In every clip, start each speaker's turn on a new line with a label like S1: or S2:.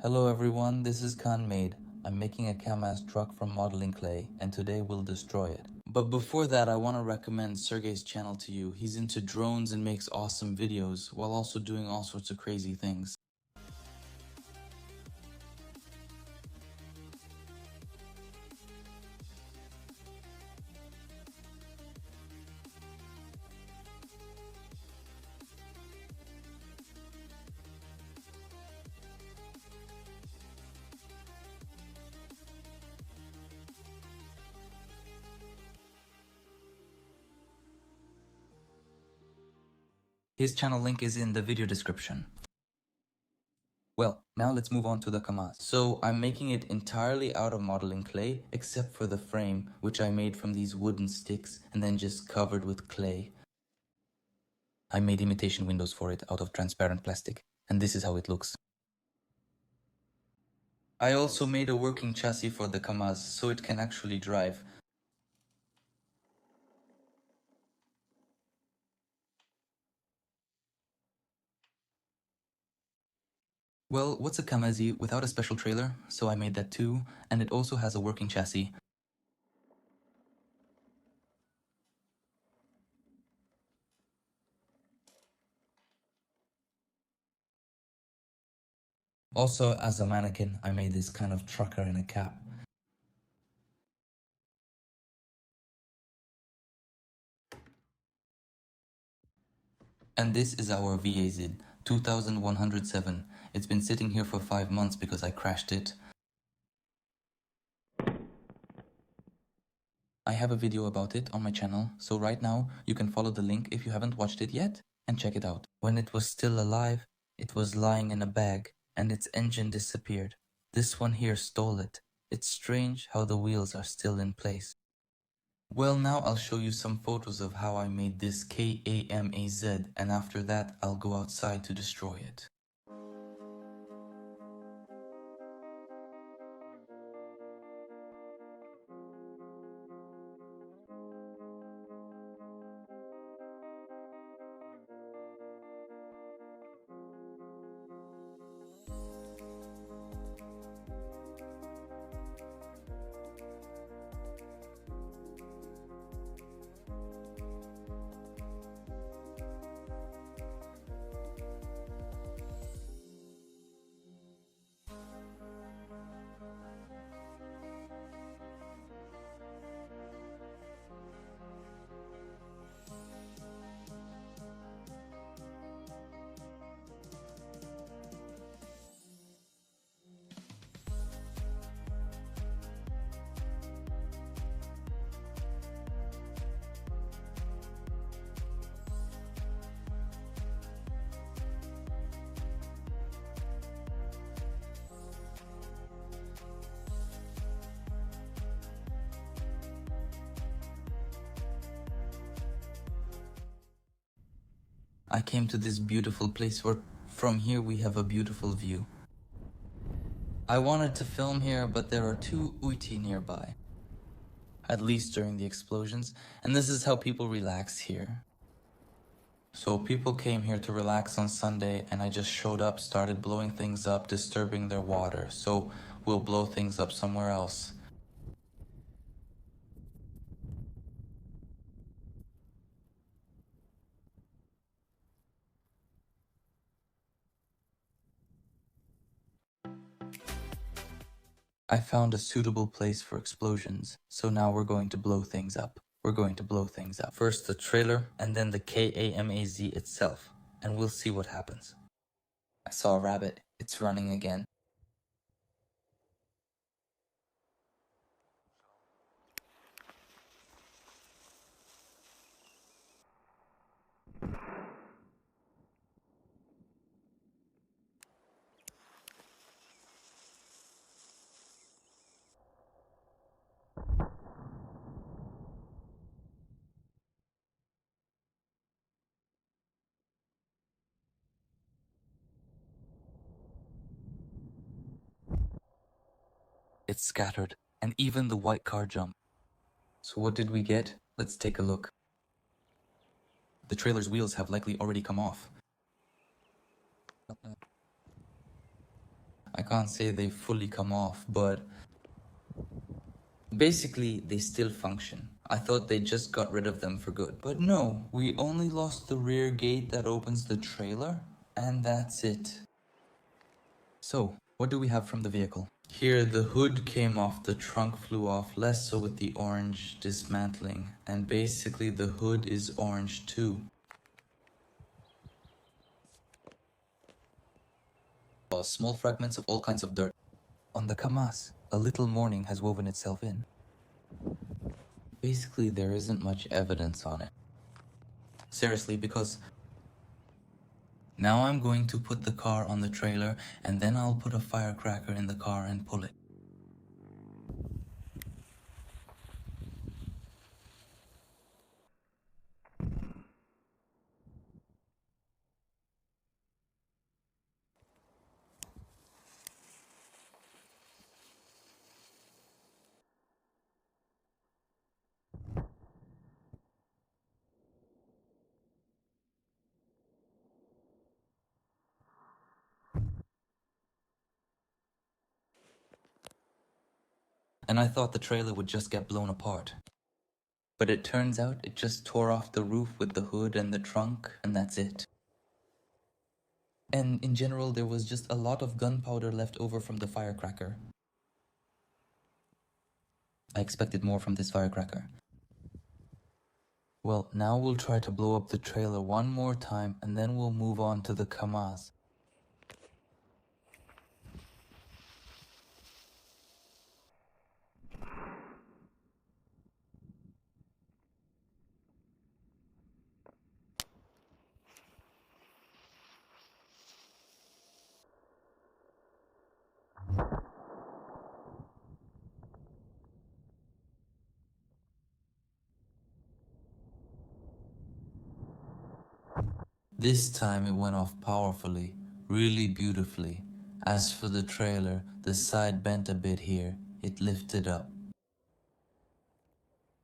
S1: Hello everyone, this is Kamaz. I'm making a Kamaz truck from modeling clay, and today we'll destroy it. But before that, I want to recommend Sergey's channel to you. He's into drones and makes awesome videos, while also doing all sorts of crazy things. His channel link is in the video description. Well, now let's move on to the Kamaz. So I'm making it entirely out of modeling clay, except for the frame, which I made from these wooden sticks and then just covered with clay. I made imitation windows for it out of transparent plastic, and this is how it looks. I also made a working chassis for the Kamaz, so it can actually drive. Well, what's a Kamaz without a special trailer? So I made that too, and it also has a working chassis. Also, as a mannequin, I made this kind of trucker in a cap. And this is our VAZ 2107. It's been sitting here for 5 months because I crashed it. I have a video about it on my channel, so right now you can follow the link if you haven't watched it yet and check it out. When it was still alive, it was lying in a bag and its engine disappeared. This one here stole it. It's strange how the wheels are still in place. Well, now I'll show you some photos of how I made this Kamaz, and after that I'll go outside to destroy it. I came to this beautiful place where from here we have a beautiful view. I wanted to film here, but there are two uiti nearby, at least during the explosions, and this is how people relax here. So people came here to relax on Sunday, and I just showed up, started blowing things up, disturbing their water, so we'll blow things up somewhere else. I found a suitable place for explosions, so now we're going to blow things up. We're going to blow things up. First the trailer, and then the Kamaz itself, and we'll see what happens. I saw a rabbit. It's running again. It scattered, and even the white car jumped. So what did we get? Let's take a look. The trailer's wheels have likely already come off. I can't say they fully come off, but basically they still function. I thought they just got rid of them for good, but no, we only lost the rear gate that opens the trailer, and that's it. So, what do we have from the vehicle? Here, the hood came off, the trunk flew off, less so with the orange dismantling, and basically the hood is orange too. Small fragments of all kinds of dirt. On the Kamaz, a little mourning has woven itself in. Basically, there isn't much evidence on it. Seriously, because now I'm going to put the car on the trailer, and then I'll put a firecracker in the car and pull it. And I thought the trailer would just get blown apart. But it turns out it just tore off the roof with the hood and the trunk, and that's it. And in general, there was just a lot of gunpowder left over from the firecracker. I expected more from this firecracker. Well, now we'll try to blow up the trailer one more time, and then we'll move on to the Kamaz. This time it went off powerfully, really beautifully. As for the trailer, the side bent a bit here. It lifted up.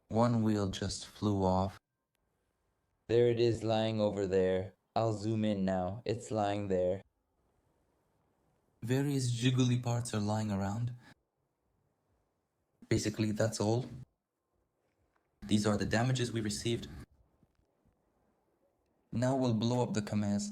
S1: One wheel just flew off. There it is lying over there. I'll zoom in now. It's lying there. Various jiggly parts are lying around. Basically, that's all. These are the damages we received. Now we'll blow up the Kamaz.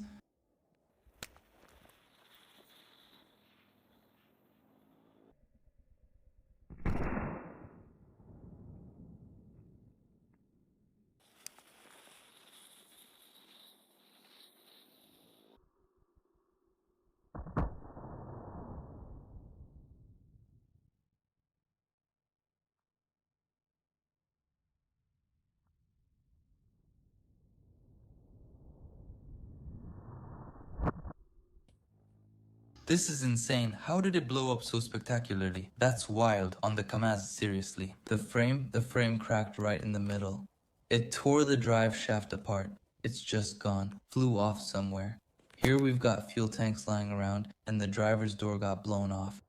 S1: This is insane. How did it blow up so spectacularly? That's wild on the Kamaz, seriously. The frame cracked right in the middle. It tore the drive shaft apart. It's just gone. Flew off somewhere. Here we've got fuel tanks lying around, and the driver's door got blown off.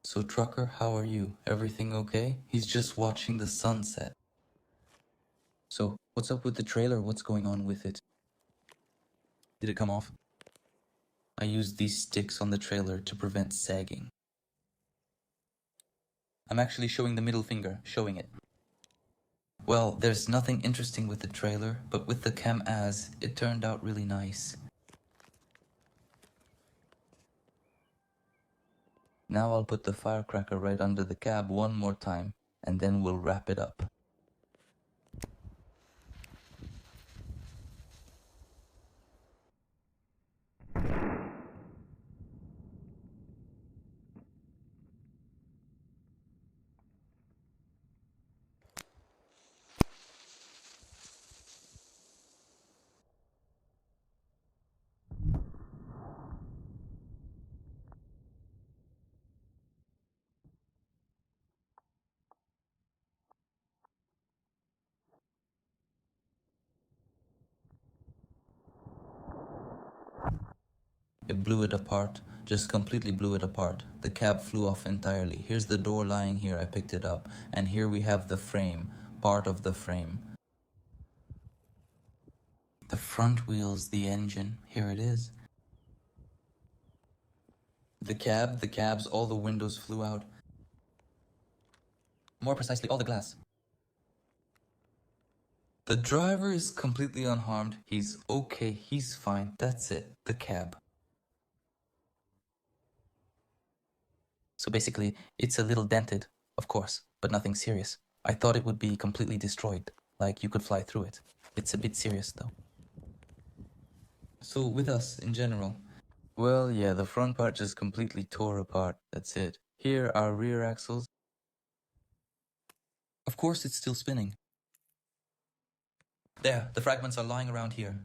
S1: So trucker, how are you? Everything okay? He's just watching the sunset. So, what's up with the trailer? What's going on with it? Did it come off? I used these sticks on the trailer to prevent sagging. I'm actually showing the middle finger, showing it. Well, there's nothing interesting with the trailer, but with the Kamaz, it turned out really nice. Now I'll put the firecracker right under the cab one more time, and then we'll wrap it up. It blew it apart, just completely blew it apart. The cab flew off entirely. Here's the door lying here, I picked it up. And here we have the frame, part of the frame. The front wheel's the engine, here it is. The cabs, all the windows flew out. More precisely, all the glass. The driver is completely unharmed. He's okay, he's fine. That's it. The cab. So basically, it's a little dented, of course, but nothing serious. I thought it would be completely destroyed, like you could fly through it. It's a bit serious, though. So with us, in general, well, yeah, the front part just completely tore apart. That's it. Here, our rear axles. Of course, it's still spinning. There, the fragments are lying around here.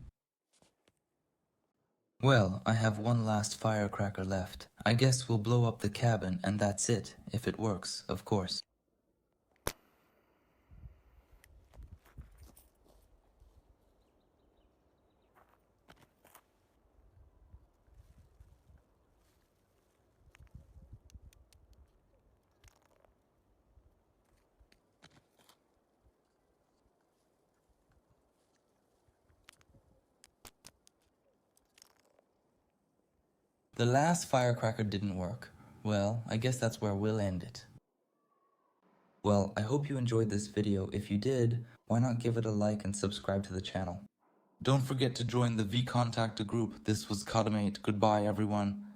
S1: Well, I have one last firecracker left. I guess we'll blow up the cabin, and that's it, if it works, of course. The last firecracker didn't work. Well, I guess that's where we'll end it. Well, I hope you enjoyed this video. If you did, why not give it a like and subscribe to the channel. Don't forget to join the V-Contactor group. This was Kadamate. Goodbye, everyone.